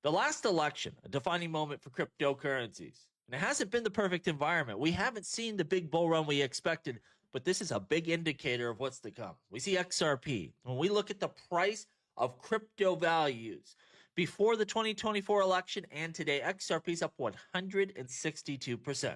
The last election, a defining moment for cryptocurrencies. And it hasn't been the perfect environment. We haven't seen the big bull run we expected, but this is a big indicator of what's to come. We see XRP. When we look at the price of crypto values before the 2024 election and today, XRP is up 162%.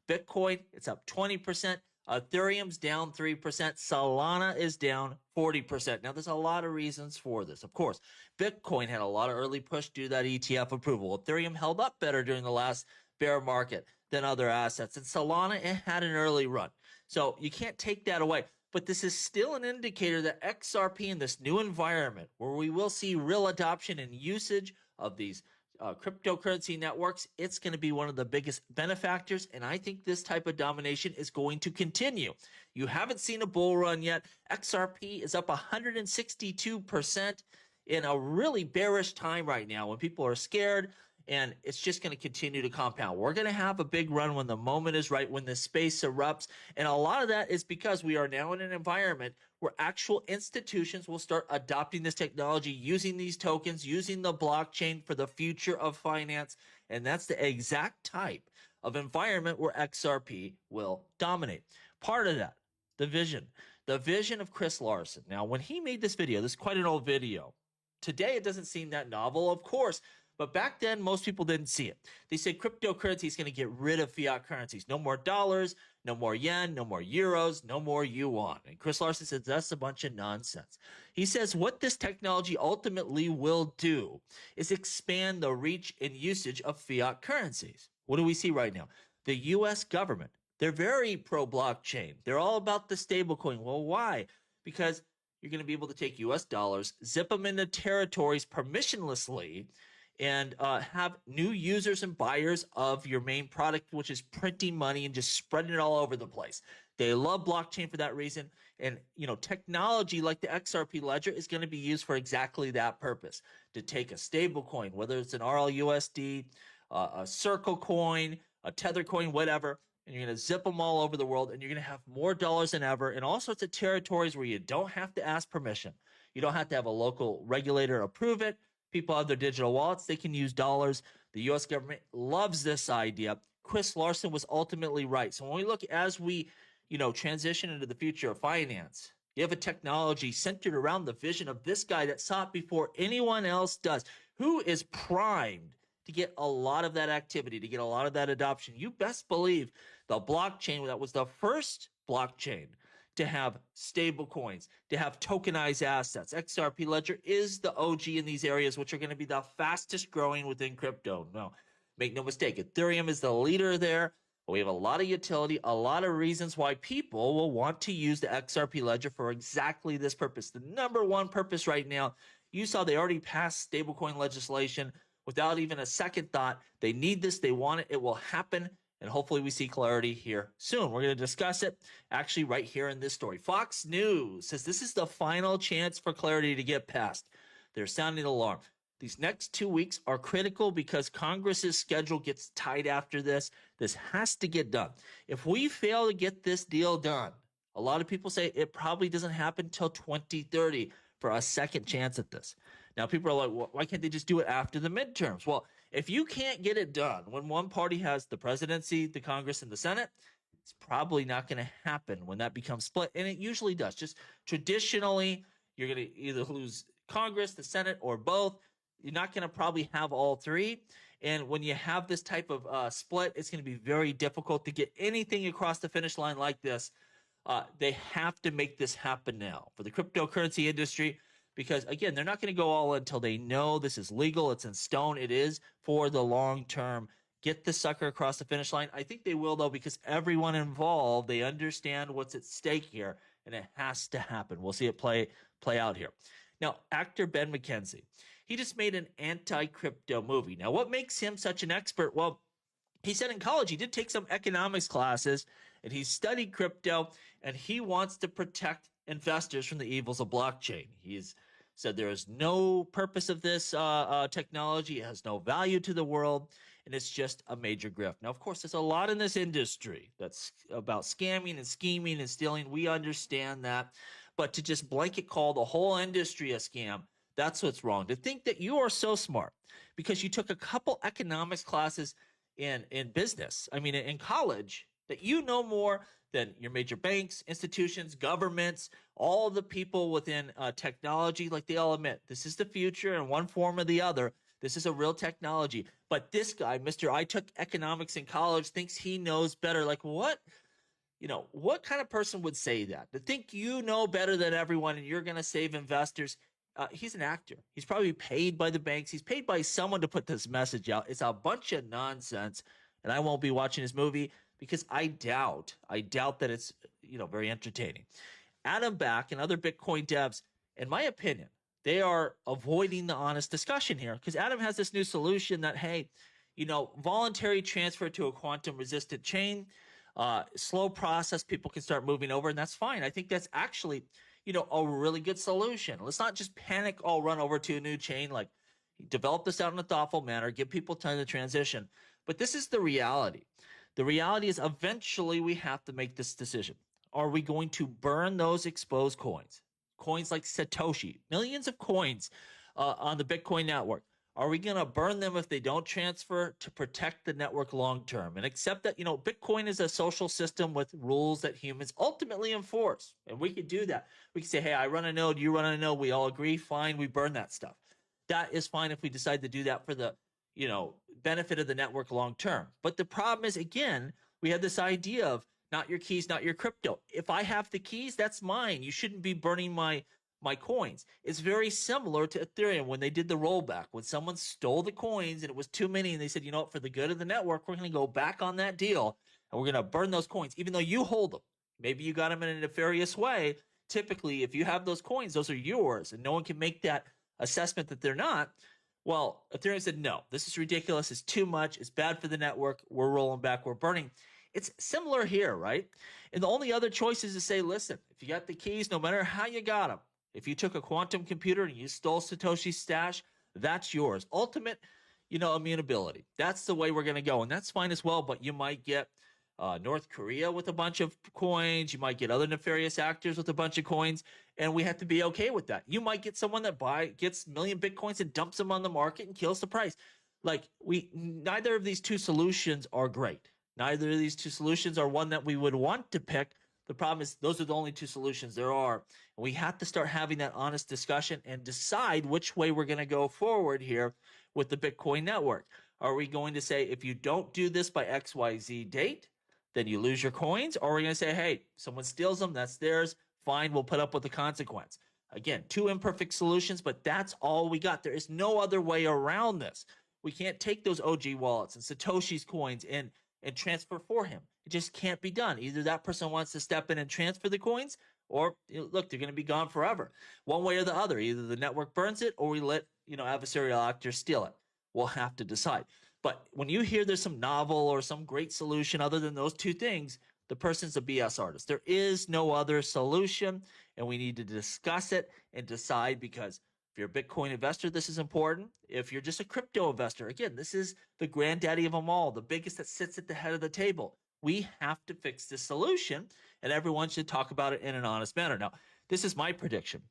Bitcoin, it's up 20%. Ethereum's down 3%. Solana is down 40%. Now, there's a lot of reasons for this. Of course, Bitcoin had a lot of early push due to that ETF approval. Ethereum held up better during the last bear market than other assets. And Solana, it had an early run. So you can't take that away. But this is still an indicator that XRP in this new environment, where we will see real adoption and usage of these cryptocurrency networks, it's going to be one of the biggest benefactors. And I think this type of domination is going to continue. You haven't seen a bull run yet. XRP is up 162% in a really bearish time right now when people are scared, and it's just going to continue to compound. We're going to have a big run when the moment is right, when the space erupts. And a lot of that is because we are now in an environment where actual institutions will start adopting this technology, using these tokens, using the blockchain for the future of finance. And that's the exact type of environment where XRP will dominate. Part of that, the vision of Chris Larsen. Now, when he made this video, this is quite an old video. Today, it doesn't seem that novel, of course. But back then, most people didn't see it. They said cryptocurrency is going to get rid of fiat currencies. No more dollars, no more yen, no more euros, no more yuan. And Chris Larsen says that's a bunch of nonsense. He says what this technology ultimately will do is expand the reach and usage of fiat currencies. What do we see right now? The U.S. government, they're very pro-blockchain. They're all about the stablecoin. Well, why? Because you're going to be able to take U.S. dollars, zip them into territories permissionlessly, and have new users and buyers of your main product, which is printing money and just spreading it all over the place. They love blockchain for that reason. And, technology like the XRP ledger is going to be used for exactly that purpose, to take a stable coin, whether it's an RLUSD, a Circle coin, a Tether coin, whatever, and you're going to zip them all over the world, and you're going to have more dollars than ever in all sorts of territories where you don't have to ask permission. You don't have to have a local regulator approve it. People have their digital wallets. They can use dollars. The U.S. government loves this idea. Chris Larsen was ultimately right. So when we look as we, transition into the future of finance, you have a technology centered around the vision of this guy that saw it before anyone else does, who is primed to get a lot of that activity, to get a lot of that adoption. You best believe the blockchain, that was the first blockchain to have stable coins, to have tokenized assets. XRP Ledger is the OG in these areas, which are going to be the fastest growing within crypto. No, make no mistake. Ethereum is the leader there. We have a lot of utility, a lot of reasons why people will want to use the XRP Ledger for exactly this purpose. The number one purpose right now, you saw they already passed stablecoin legislation without even a second thought. They need this. They want it. It will happen. And hopefully we see clarity here soon. We're going to discuss it actually right here in this story. Fox News says this is the final chance for clarity to get passed. They're sounding the alarm. These next 2 weeks are critical because Congress's schedule gets tight after this. This has to get done. If we fail to get this deal done, a lot of people say it probably doesn't happen till 2030 for a second chance at this. Now, people are like, well, why can't they just do it after the midterms? Well, if you can't get it done when one party has the presidency, the Congress, and the Senate, it's probably not going to happen when that becomes split. And it usually does. Just traditionally, you're going to either lose Congress, the Senate, or both. You're not going to probably have all three. And when you have this type of split, it's going to be very difficult to get anything across the finish line like this. They have to make this happen now for the cryptocurrency industry because, again, they're not going to go all in until they know this is legal, it's in stone, it is for the long term. Get the sucker across the finish line. I think they will, though, because everyone involved, they understand what's at stake here, and it has to happen. We'll see it play out here. Now, actor Ben McKenzie, he just made an anti-crypto movie. Now, what makes him such an expert? Well, he said in college he did take some economics classes, and he studied crypto, and he wants to protect investors from the evils of blockchain. He's said there is no purpose of this technology. It has no value to the world, and it's just a major grift. Now, of course, there's a lot in this industry that's about scamming and scheming and stealing. We understand that. But to just blanket call the whole industry a scam, That's what's wrong. To think that you are so smart because you took a couple economics classes in business, I mean, in college, that you know more than your major banks, institutions, governments, all the people within technology. Like they all admit, this is the future in one form or the other. This is a real technology. But this guy, Mr. I took economics in college, thinks he knows better. Like what? What kind of person would say that? To think you know better than everyone and you're going to save investors. He's an actor. He's probably paid by the banks. He's paid by someone to put this message out. It's a bunch of nonsense. And I won't be watching his movie because I doubt that it's, very entertaining. Adam Back and other Bitcoin devs, in my opinion, they are avoiding the honest discussion here because Adam has this new solution that, hey, voluntary transfer to a quantum resistant chain, slow process, people can start moving over, and that's fine. I think that's actually, a really good solution. Let's not just panic, all run over to a new chain. Like, develop this out in a thoughtful manner, give people time to transition. But this is the reality. The reality is eventually we have to make this decision. Are we going to burn those exposed coins? Coins like Satoshi, millions of coins on the Bitcoin network. Are we going to burn them if they don't transfer to protect the network long term and accept that, Bitcoin is a social system with rules that humans ultimately enforce? And we could do that. We can say, hey, I run a node, you run a node, we all agree, fine, we burn that stuff. That is fine if we decide to do that for the, benefit of the network long term. But the problem is, again, we have this idea of not your keys, not your crypto. If I have the keys, that's mine. You shouldn't be burning my coins. It's very similar to Ethereum when they did the rollback. When someone stole the coins and it was too many and they said, for the good of the network, we're going to go back on that deal and we're going to burn those coins, even though you hold them. Maybe you got them in a nefarious way. Typically, if you have those coins, those are yours and no one can make that assessment that they're not. Well, Ethereum said, no, this is ridiculous. It's too much. It's bad for the network. We're rolling back. We're burning. It's similar here, right? And the only other choice is to say, listen, if you got the keys, no matter how you got them, if you took a quantum computer and you stole Satoshi's stash, that's yours. Ultimate, immutability. That's the way we're going to go. And that's fine as well. But you might get North Korea with a bunch of coins. You might get other nefarious actors with a bunch of coins. And we have to be okay with that. You might get someone that gets a million Bitcoins and dumps them on the market and kills the price. Like neither of these two solutions are great. Neither of these two solutions are one that we would want to pick. The problem is those are the only two solutions there are. And we have to start having that honest discussion and decide which way we're going to go forward here with the Bitcoin network. Are we going to say, if you don't do this by XYZ date, then you lose your coins? Or are we going to say, hey, someone steals them, that's theirs, fine, we'll put up with the consequence. Again, two imperfect solutions, but that's all we got. There is no other way around this. We can't take those OG wallets and Satoshi's coins and transfer for him. It just can't be done. Either that person wants to step in and transfer the coins, or look, they're going to be gone forever. One way or the other. Either the network burns it, or we let adversarial actors steal it. We'll have to decide. But when you hear there's some novel or some great solution other than those two things, the person's a BS artist. There is no other solution, and we need to discuss it and decide, because if you're a Bitcoin investor, this is important. If you're just a crypto investor, again, this is the granddaddy of them all, the biggest that sits at the head of the table. We have to fix this solution, and everyone should talk about it in an honest manner. Now, this is my prediction.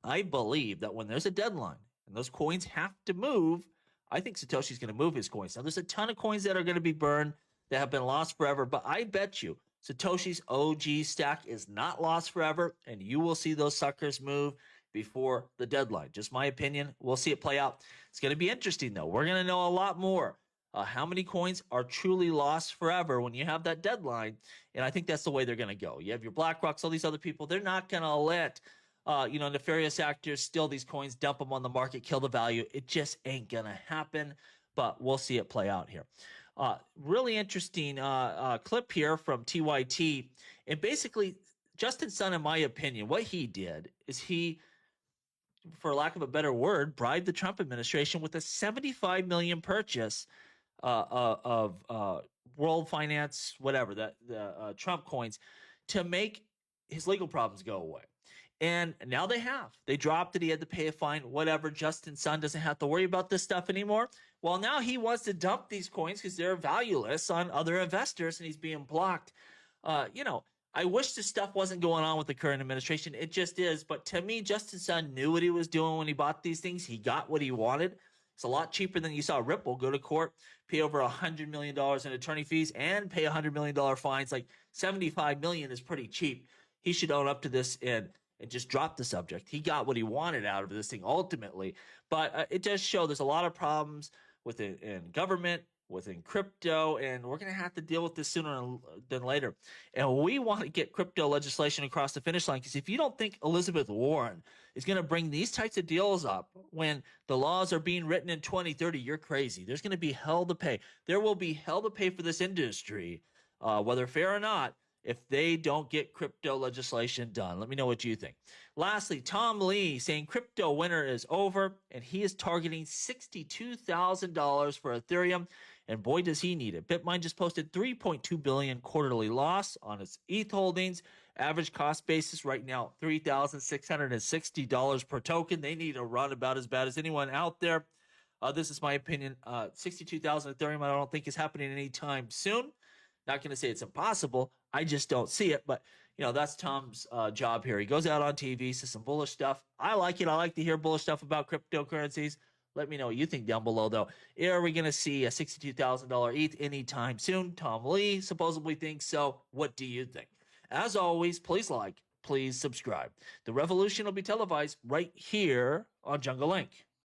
I believe that when there's a deadline and those coins have to move, I think Satoshi's going to move his coins. Now, there's a ton of coins that are going to be burned that have been lost forever, but I bet you Satoshi's OG stack is not lost forever, and you will see those suckers move before the deadline. Just my opinion. We'll see it play out. It's going to be interesting, though. We're going to know a lot more. How many coins are truly lost forever when you have that deadline? And I think that's the way they're going to go. You have your BlackRocks, all these other people. They're not going to let nefarious actors steal these coins, dump them on the market, kill the value. It just ain't going to happen. But we'll see it play out here. Really interesting clip here from TYT. And basically, Justin Sun, in my opinion, what he did is he, for lack of a better word, bribed the Trump administration with a $75 million purchase of World Finance, whatever, the Trump coins, to make his legal problems go away. And now they have. They dropped it. He had to pay a fine, whatever. Justin Sun doesn't have to worry about this stuff anymore. Well, now he wants to dump these coins because they're valueless on other investors, and he's being blocked. I wish this stuff wasn't going on with the current administration. It just is. But to me, Justin Sun knew what he was doing when he bought these things. He got what he wanted. It's a lot cheaper than you saw Ripple go to court, pay over $100 million in attorney fees, and pay $100 million fines. Like $75 million is pretty cheap. He should own up to this and just drop the subject. He got what he wanted out of this thing ultimately. But it does show there's a lot of problems within in government, within crypto, and we're going to have to deal with this sooner than later. And we want to get crypto legislation across the finish line, because if you don't think Elizabeth Warren is going to bring these types of deals up when the laws are being written in 2030, you're crazy. There's going to be hell to pay. There will be hell to pay for this industry, whether fair or not, if they don't get crypto legislation done. Let me know what you think. Lastly, Tom Lee saying crypto winter is over, and he is targeting $62,000 for Ethereum. And boy, does he need it. Bitmain just posted $3.2 billion quarterly loss on its ETH holdings. Average cost basis right now, $3,660 per token. They need a run about as bad as anyone out there. This is my opinion. 62,000 Ethereum, I don't think is happening anytime soon. Not going to say it's impossible. I just don't see it. But, you know, that's Tom's job here. He goes out on TV, says some bullish stuff. I like it. I like to hear bullish stuff about cryptocurrencies. Let me know what you think down below, though. Are we going to see a $62,000 ETH anytime soon? Tom Lee supposedly thinks so. What do you think? As always, please like, please subscribe. The revolution will be televised right here on Jungle Link.